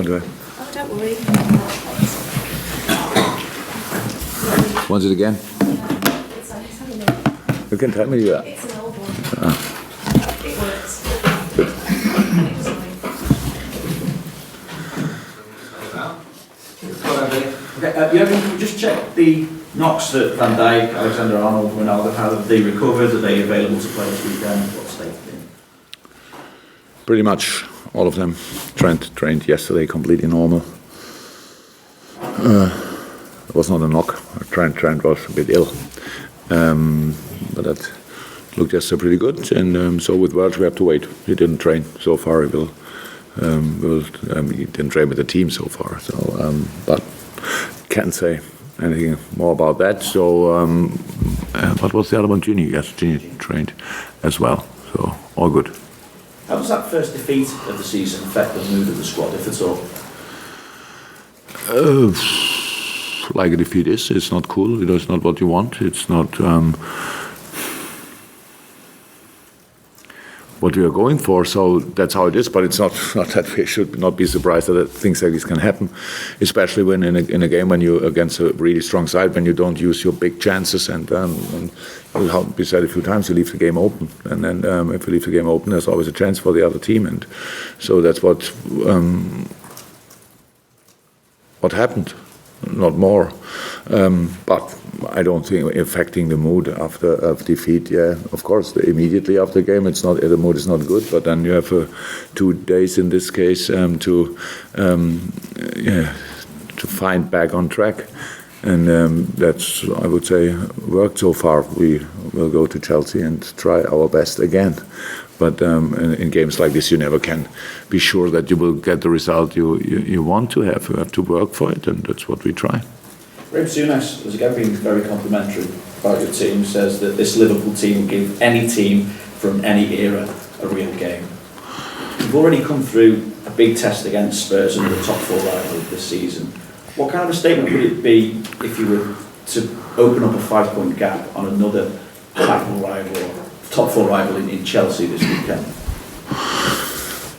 way. Oh, don't worry. Want it again? It's only new. You can tell me that. It's an old one. It works. Good. Okay, Jurgen, just check the knocks that Van Dijk, Alexander-Arnold, Ronaldo had. Have they recovered? Are they available to play this weekend? What's the state in? Pretty much all of them. Trent trained yesterday, completely normal. It was not a knock. Trent was a bit ill, but that looked yesterday pretty good. And so with Virgil, we have to wait. He didn't train so far. He didn't train with the team so far. So, but can't say anything more about that. So, what was the other one? Ginny. Yes, Ginny trained as well. So all good. How does that first defeat of the season affect the mood of the squad, if at all? Like a defeat is, it's not cool. It's not what you want. It's not what we are going for. So that's how it is. But it's not that we should not be surprised that things like this can happen, especially when in a game when you're against a really strong side, when you don't use your big chances and how we said a few times, you leave the game open. And then if you leave the game open, there's always a chance for the other team. And so that's what happened. Not more, but I don't think affecting the mood after a defeat. Yeah, of course, immediately after the game, the mood is not good. But then you have 2 days in this case to find back on track, and that's, I would say, worked so far. We will go to Chelsea and try our best again. But in games like this, you never can be sure that you will get the result you want to have. You have to work for it, and that's what we try. Raheem Souness has again been very complimentary about your team. Says that this Liverpool team will give any team from any era a real game. You've already come through a big test against Spurs and the top 4 rival this season. What kind of a statement would it be if you were to open up a 5-point gap on another title rival, top 4 rival in Chelsea this weekend?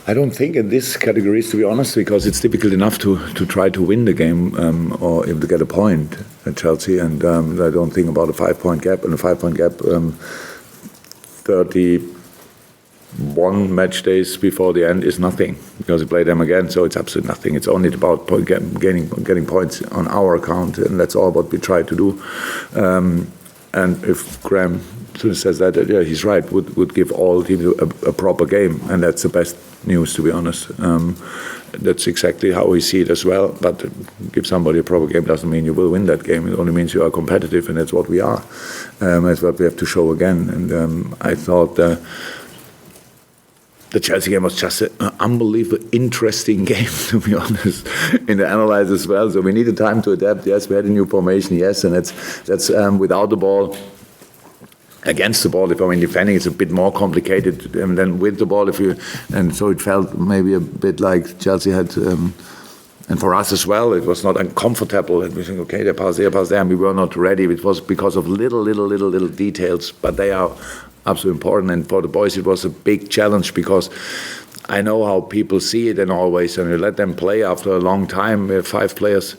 I don't think in this category, to be honest, because it's difficult enough to try to win the game or even to get a point at Chelsea, and I don't think about a 5-point gap. And a 5-point gap, 31 match days before the end is nothing, because you play them again, so it's absolutely nothing. It's only about getting points on our account, and that's all what we try to do. And if Graham says that, yeah, he's right, would give all teams a proper game, and that's the best news, to be honest. That's exactly how we see it as well. But give somebody a proper game doesn't mean you will win that game. It only means you are competitive, and that's what we are. That's what we have to show again. And I thought the Chelsea game was just an unbelievably interesting game, to be honest, in the analysis as well. So we needed time to adapt. Yes, we had a new formation. Yes, and that's without the ball. Against the ball, if I mean defending, it's a bit more complicated than with the ball. And so it felt maybe a bit like Chelsea had, and for us as well, it was not uncomfortable. And we think, okay, they pass there, and we were not ready. It was because of little details, but they are absolutely important. And for the boys, it was a big challenge, because I know how people see it, and always, and you let them play after a long time. We have 5 players.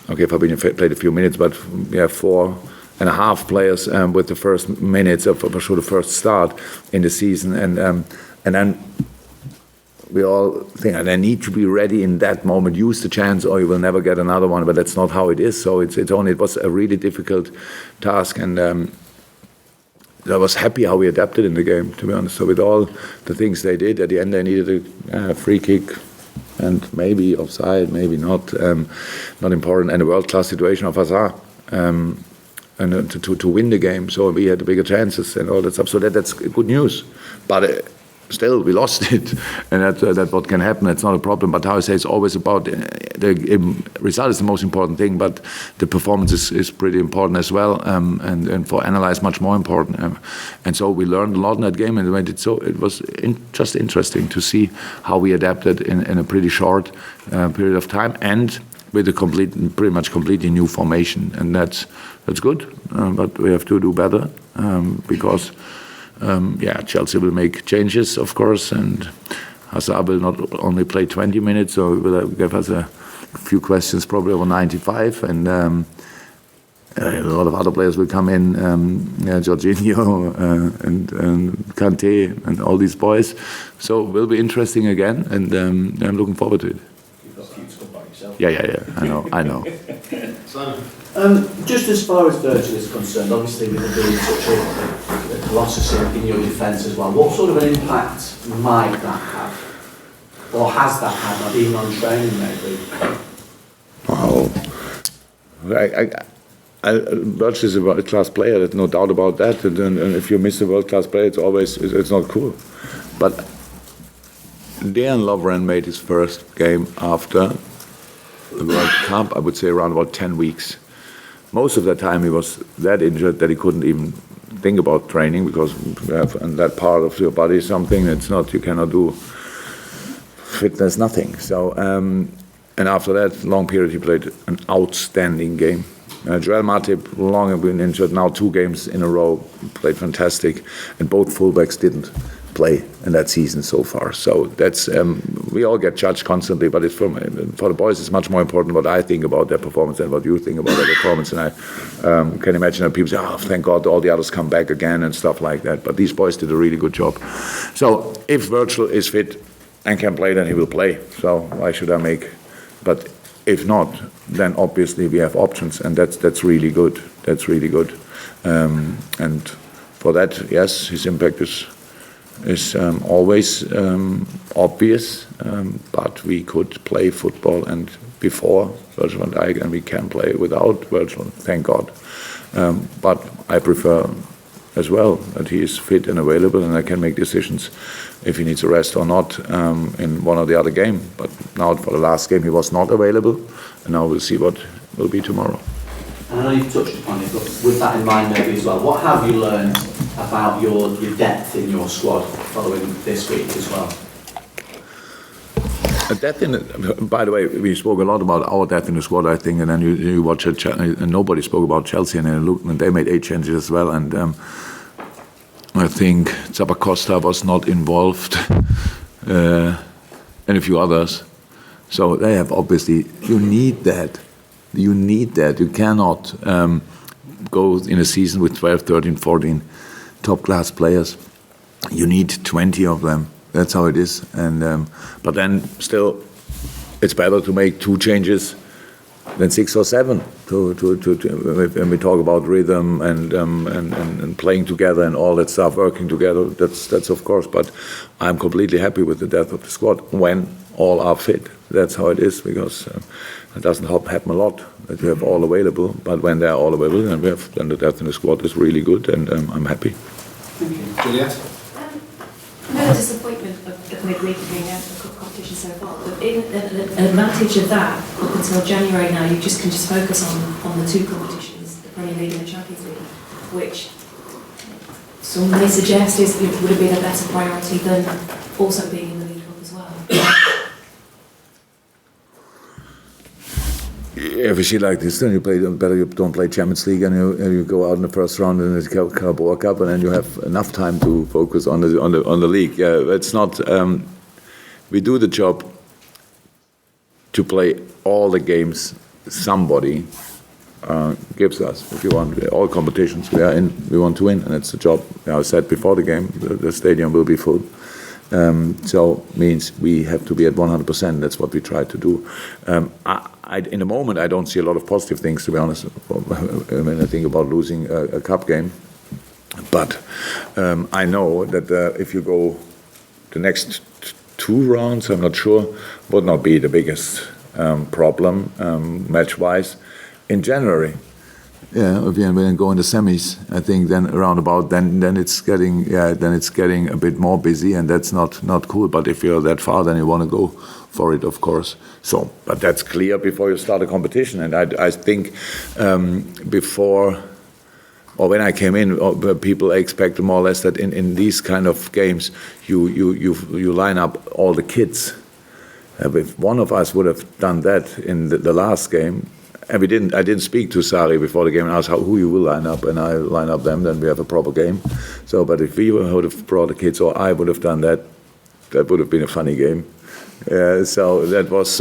Okay, Fabinho played a few minutes, but we have 4.5 players with the first minutes of for sure the first start in the season, and then we all think they need to be ready in that moment, use the chance, or you will never get another one. But that's not how it is. So it was a really difficult task, and I was happy how we adapted in the game, to be honest. So with all the things they did, at the end they needed a free kick. And maybe offside, maybe not important, and a world-class situation of Hazard. And to win the game, so we had bigger chances and all that stuff. So that's good news, but still we lost it, and that's what can happen. It's not a problem. But how I say, it's always about the result is the most important thing, but the performance is pretty important as well, and for analyze much more important. And so we learned a lot in that game, and it was just interesting to see how we adapted in a pretty short period of time, and with a pretty much completely new formation, and that's good. But we have to do better, because Chelsea will make changes, of course, and Hazard will not only play 20 minutes, so he will give us a few questions probably over 95, and a lot of other players will come in, Jorginho and Kante and all these boys. So it will be interesting again, and I'm looking forward to it. You've got a few to come by yourself. Yeah, I know. Just as far as Virgil is concerned, obviously with it being such a colossus in your defence as well, what sort of an impact might that have? Or has that had, not even on training maybe? Wow. Virgil is a world-class player, there's no doubt about that. And if you miss a world-class player, it's not cool. But Dejan Lovren made his first game after the World Cup, I would say around about 10 weeks. Most of the time he was that injured that he couldn't even think about training, because you have in that part of your body something that's not, you cannot do fitness, nothing. So, and after that long period he played an outstanding game. Joel Matip, long have been injured, now 2 games in a row, played fantastic, and both fullbacks didn't play in that season so far. So that's, we all get judged constantly, but it's for the boys it's much more important what I think about their performance than what you think about their performance. And I can imagine that people say, oh, thank God all the others come back again and stuff like that. But these boys did a really good job. So if Virgil is fit and can play, then he will play. So why should I make? But if not, then obviously we have options, and that's really good. That's really good. And for that, yes, his impact is always obvious, but we could play football and before Virgil van Dijk, and we can play without Virgil, thank God. But I prefer as well that he is fit and available, and I can make decisions if he needs a rest or not in one or the other game. But now for the last game he was not available, and now we'll see what will be tomorrow. And I know you've touched upon it, but with that in mind maybe as well, what have you learned about your depth in your squad following this week as well? By the way, we spoke a lot about our depth in the squad, I think, and then you watch it, and nobody spoke about Chelsea, and they made 8 changes as well, and I think Zappacosta was not involved, and a few others. So they have obviously, you need that. You cannot go in a season with 12, 13, 14 top-class players. You need 20 of them. That's how it is. And but then still, it's better to make 2 changes than 6 or 7. When we talk about rhythm and playing together and all that stuff, working together, that's of course. But I'm completely happy with the depth of the squad when all are fit. That's how it is, because it doesn't happen a lot that we have all available. But when they are all available, then the depth in the squad is really good, and I'm happy. Thank you. Juliet? No disappointment of midweek being out of the competition so far, but an advantage of that up until January now, you can just focus on the 2 competitions, the Premier League and the Champions League, which some may suggest would have been a better priority than also being in the League Cup as well. If you see like this, then you don't play Champions League, and you go out in the first round in the Carabao Cup, and then you have enough time to focus on the league. It's not. We do the job to play all the games somebody gives us. If you want all competitions we are in, we want to win, and it's the job. I said before the game, the stadium will be full. So means we have to be at 100%. That's what we try to do. In the moment, I don't see a lot of positive things, to be honest, when I think about losing a cup game. But I know that if you go the next 2 rounds, I'm not sure, would not be the biggest problem match-wise. In January, yeah, if you go in the semis, I think then around about then it's getting a bit more busy, and that's not cool. But if you're that far, then you want to go for it, of course. So, but that's clear before you start a competition. And I think before, or when I came in, people expected more or less that in these kind of games you line up all the kids. If one of us would have done that in the last game. And I didn't speak to Sarri before the game and ask who you will line up, and I line up them, then we have a proper game. So, but if we would have brought the kids, or I would have done that, that would have been a funny game. So that was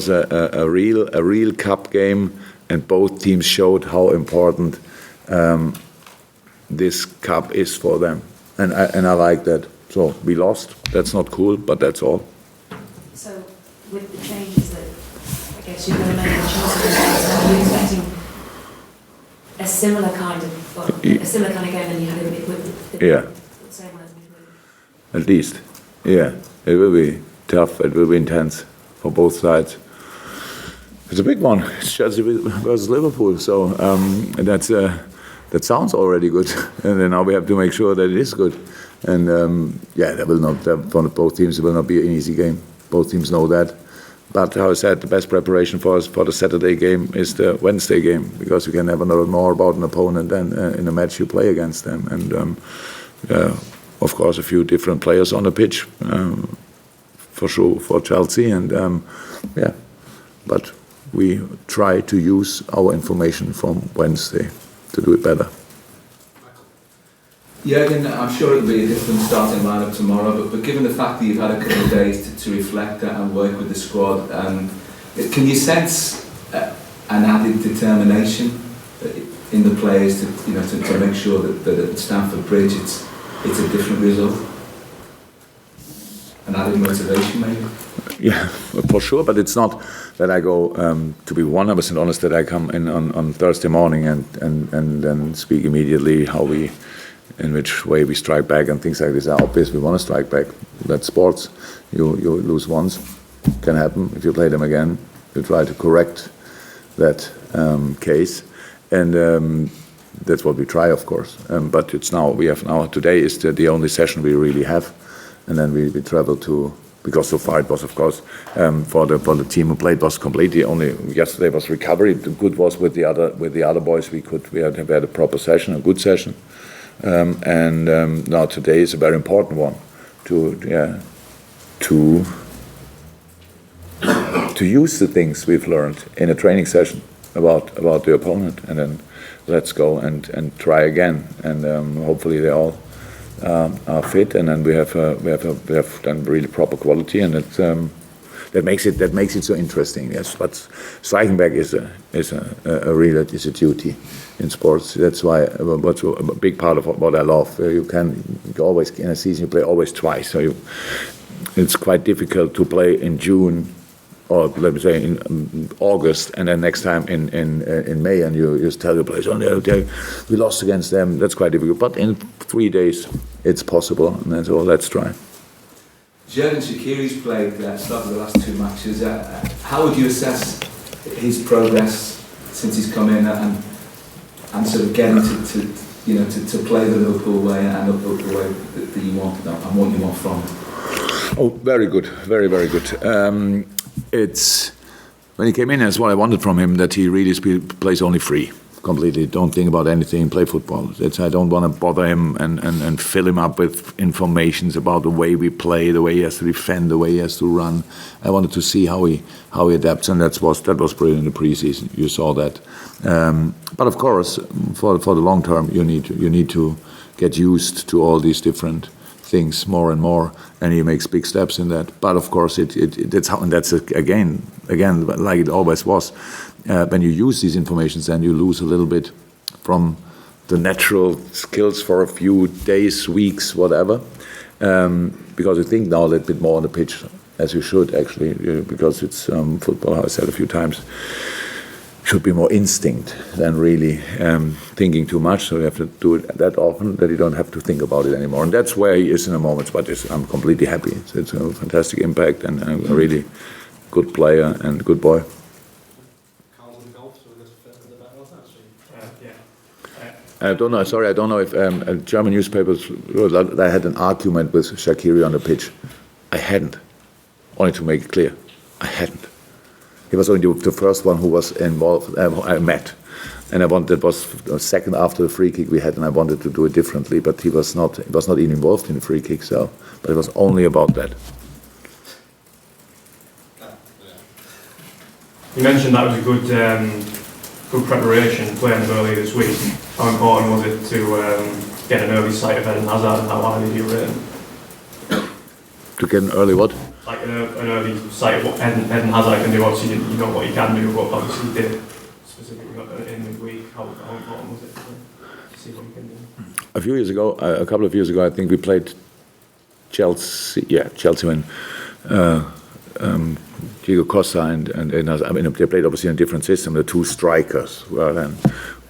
a real cup game, and both teams showed how important this cup is for them, and I like that. So we lost. That's not cool, but that's all. So with the changes that I guess you're going to make in Chelsea, are you expecting a similar kind of game than you had with the same one as midweek? At least, yeah. It will be tough. It will be intense for both sides. It's a big one. It's Chelsea versus Liverpool. So that sounds already good. And then now we have to make sure that it is good. And for both teams, it will not be an easy game. Both teams know that. But how I said, the best preparation for us for the Saturday game is the Wednesday game, because you can never know more about an opponent than in a match you play against them. And of course, a few different players on the pitch, for sure, for Chelsea. And but we try to use our information from Wednesday to do it better. Jurgen, I'm sure it'll be a different starting lineup tomorrow, but given the fact that you've had a couple of days to reflect and work with the squad, can you sense an added determination in the players to make sure that at Stamford Bridge it's a different result? An added motivation, maybe? Yeah, for sure, but it's not that I go, to be 100% honest, that I come in on Thursday morning and then speak immediately in which way we strike back and things like this. Are obvious. We want to strike back. That's sports. You lose once, can happen. If you play them again, you try to correct that case, and that's what we try, of course. But it's now today is the only session we really have, and then we travel to. Because so far it was, of course, for the team who played was completely only yesterday was recovery. The good was with the other boys we had a proper session, a good session. And now today is a very important one to use the things we've learned in a training session about the opponent, and then let's go and try again, and hopefully they all are fit, and then we have done really proper quality, and that makes it so interesting. Yes, but striking back is a duty in sports. That's why what's a big part of what I love. You always in a season you play always twice, so it's quite difficult to play in June, or let me say in August, and then next time in May, and you just tell your players, we lost against them. That's quite difficult. But in 3 days, it's possible, and then so let's try. Xherdan Shaqiri's played started the last 2 matches. How would you assess his progress since he's come in and sort of getting to play the Liverpool way and up the way that you want and what you want from him? Oh, very good, very, very good. It's when he came in, that's what I wanted from him, that he really plays only free, completely. Don't think about anything, play football. I don't want to bother him and fill him up with informations about the way we play, the way he has to defend, the way he has to run. I wanted to see how he adapts, and that was brilliant in the preseason. You saw that. But of course, for the long term, you need to get used to all these different things more and more, and he makes big steps in that. But of course, that's again like it always was. When you use these informations, then you lose a little bit from the natural skills for a few days, weeks, whatever. Because you think now a little bit more on the pitch, as you should actually, because it's football. How I said a few times, should be more instinct than really thinking too much. So you have to do it that often that you don't have to think about it anymore. And that's where he is in the moment. But I'm completely happy. It's a fantastic impact and a really good player and good boy. I don't know. Sorry, I don't know if German newspapers. I had an argument with Shaqiri on the pitch. I hadn't. Only to make it clear, I hadn't. He was only the first one who was involved. I met, and that was the second after the free kick we had, and I wanted to do it differently. But he was not. He was not even involved in the free kick. So, but it was only about that. You mentioned that was a good preparation playing them earlier this week. How important was it to get an early sight of Eden Hazard, and how high did you rate him? To get an early what? Like an early sight of what Eden Hazard can do. Obviously, you know what he can do, but obviously he did specifically in midweek. How important was it to see what he can do? A couple of years ago, I think we played Chelsea. Yeah, Chelsea when Diego Costa and I mean, they played obviously in a different system. The two strikers were then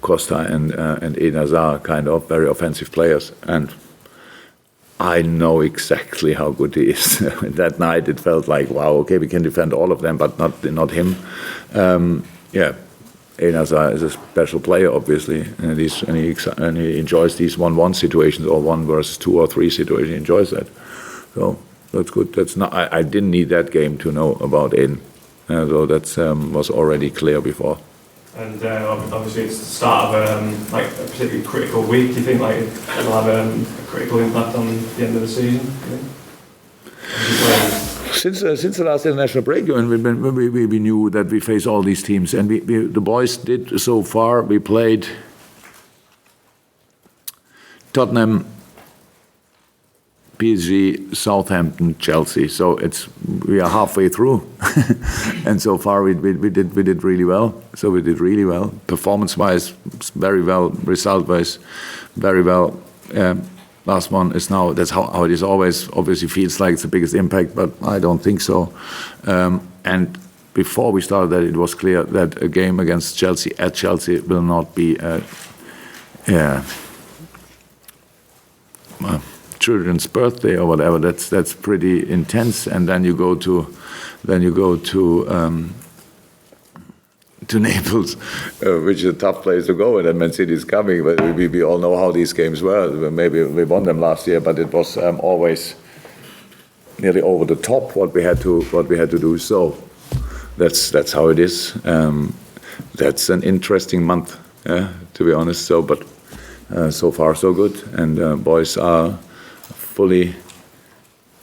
Costa and Eden Hazard, kind of very offensive players. And I know exactly how good he is. That night it felt like, wow, okay, we can defend all of them, but not him. Eden Hazard is a special player, obviously, and he enjoys these 1-1 situations or 1 versus 2 or 3 situations. He enjoys that, so that's good. That's not. I didn't need that game to know about Eden, so that was already clear before. And obviously, it's the start of like a particularly critical week. Do you think like it'll have a critical impact on the end of the season? Since the last international break, and we knew that we face all these teams, and the boys did so far. We played Tottenham, PSG, Southampton, Chelsea. So we are halfway through, and so far we did really well. So we did really well, performance-wise, very well, result-wise, very well. Last one is now, that's how it is always. Obviously feels like it's the biggest impact, but I don't think so. And before we started that, it was clear that a game against Chelsea at Chelsea will not be children's birthday or whatever. That's pretty intense. And then you go to Naples, which is a tough place to go, and then Man City is coming. But we all know how these games were. Maybe we won them last year, but it was always nearly over the top what we had to do. So that's how it is. That's an interesting month, to be honest. So, but so far so good, and boys are fully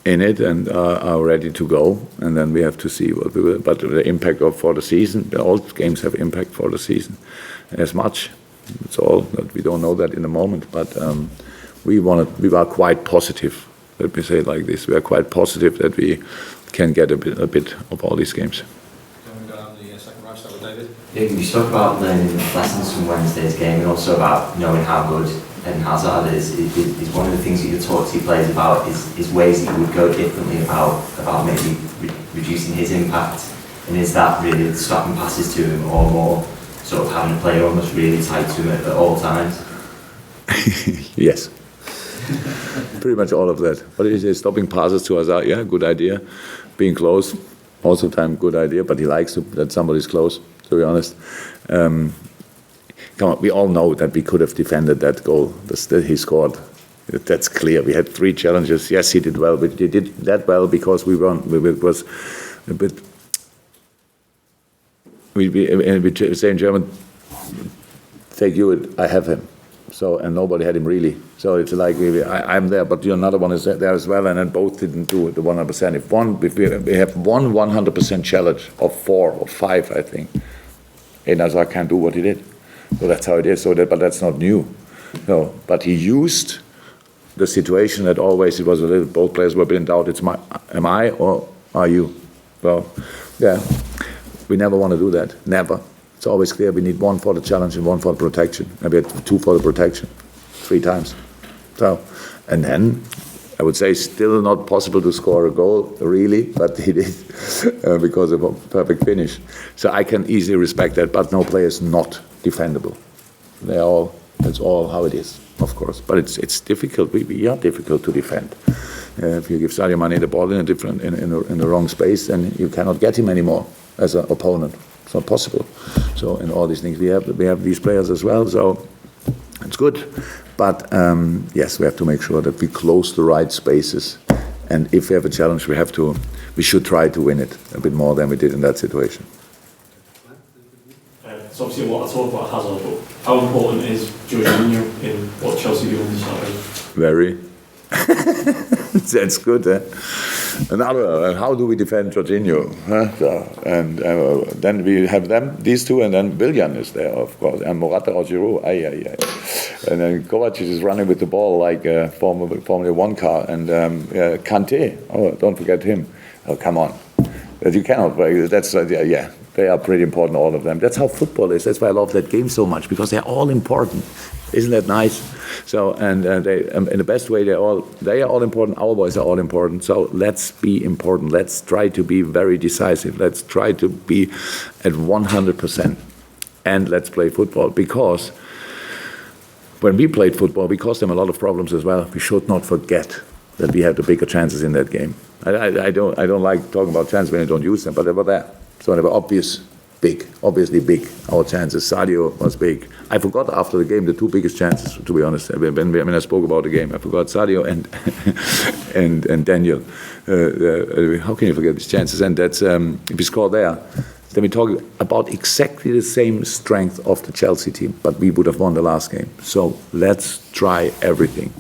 in it and are ready to go, and then we have to see what we will. But the impact for the season, all games have impact for the season as much. It's all that we don't know that in the moment, but we are quite positive. Let me say it like this: we are quite positive that we can get a bit of all these games. Can we go on the second round start with David? Yeah, you spoke about learning lessons from Wednesday's game and also about knowing how good Eden Hazard is one of the things that you talk to your players about is ways that you would go differently about maybe reducing his impact, and is that really stopping passes to him or more sort of having a player almost really tight to him at all times? Yes. Pretty much all of that. What is it? Stopping passes to Hazard, yeah, good idea. Being close, also time good idea, but he likes that somebody's close, to be honest. Come on, we all know that we could have defended that goal that he scored. That's clear. We had 3 challenges. Yes, he did well, but he did that well because we won. It was a bit. We say in German, "Take you, I have him." So, and nobody had him really. So it's like I'm there, but another one is there as well, and then both didn't do it the 100%. If we have one 100% challenge of 4 or 5, I think, Eden Hazard can't do what he did. So that's how it is. But that's not new. No, but he used the situation that always it was a little. Both players were a bit in doubt. Am I or are you? Well, yeah, we never want to do that. Never. It's always clear we need 1 for the challenge and 1 for the protection. Maybe 2 for the protection, 3 times. So, and then I would say still not possible to score a goal really, but he did because of a perfect finish. So I can easily respect that, but no player is not defendable. That's all how it is, of course. But it's difficult. We are difficult to defend. If you give Sadio Mane the ball in the wrong space, then you cannot get him anymore as an opponent. It's not possible. So in all these things, we have these players as well. So it's good. But yes, we have to make sure that we close the right spaces. And if we have a challenge, we should try to win it a bit more than we did in that situation. It's obviously a lot to talk about Hazard, but how important is Jorginho in what Chelsea do on the Saturday? Very. That's good. Another, how do we defend Jorginho? So, and then we have these two, and then Willian is there, of course, and Morata or Giroud. And then Kovacic is running with the ball like a Formula 1 car, and Kante. Oh, don't forget him. Oh, come on. You cannot. That's they are pretty important, all of them. That's how football is. That's why I love that game so much, because they're all important. Isn't that nice? So, and they, in the best way, they are all important. Our boys are all important. So let's be important. Let's try to be very decisive. Let's try to be at 100%, and let's play football. Because when we played football, we caused them a lot of problems as well. We should not forget that we had the bigger chances in that game. I don't like talking about chances when I don't use them, but they were there. So they were obviously big, our chances. Sadio was big. I forgot after the game the two biggest chances, to be honest. When I spoke about the game, I forgot Sadio and Daniel. How can you forget these chances? And that's, if we score there, then we talk about exactly the same strength of the Chelsea team, but we would have won the last game. So let's try everything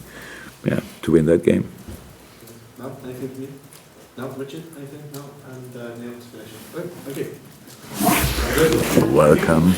to win that game. No, anything from you? No, Richard, anything? No, and Neil to finish. Oh, thank you. Welcome.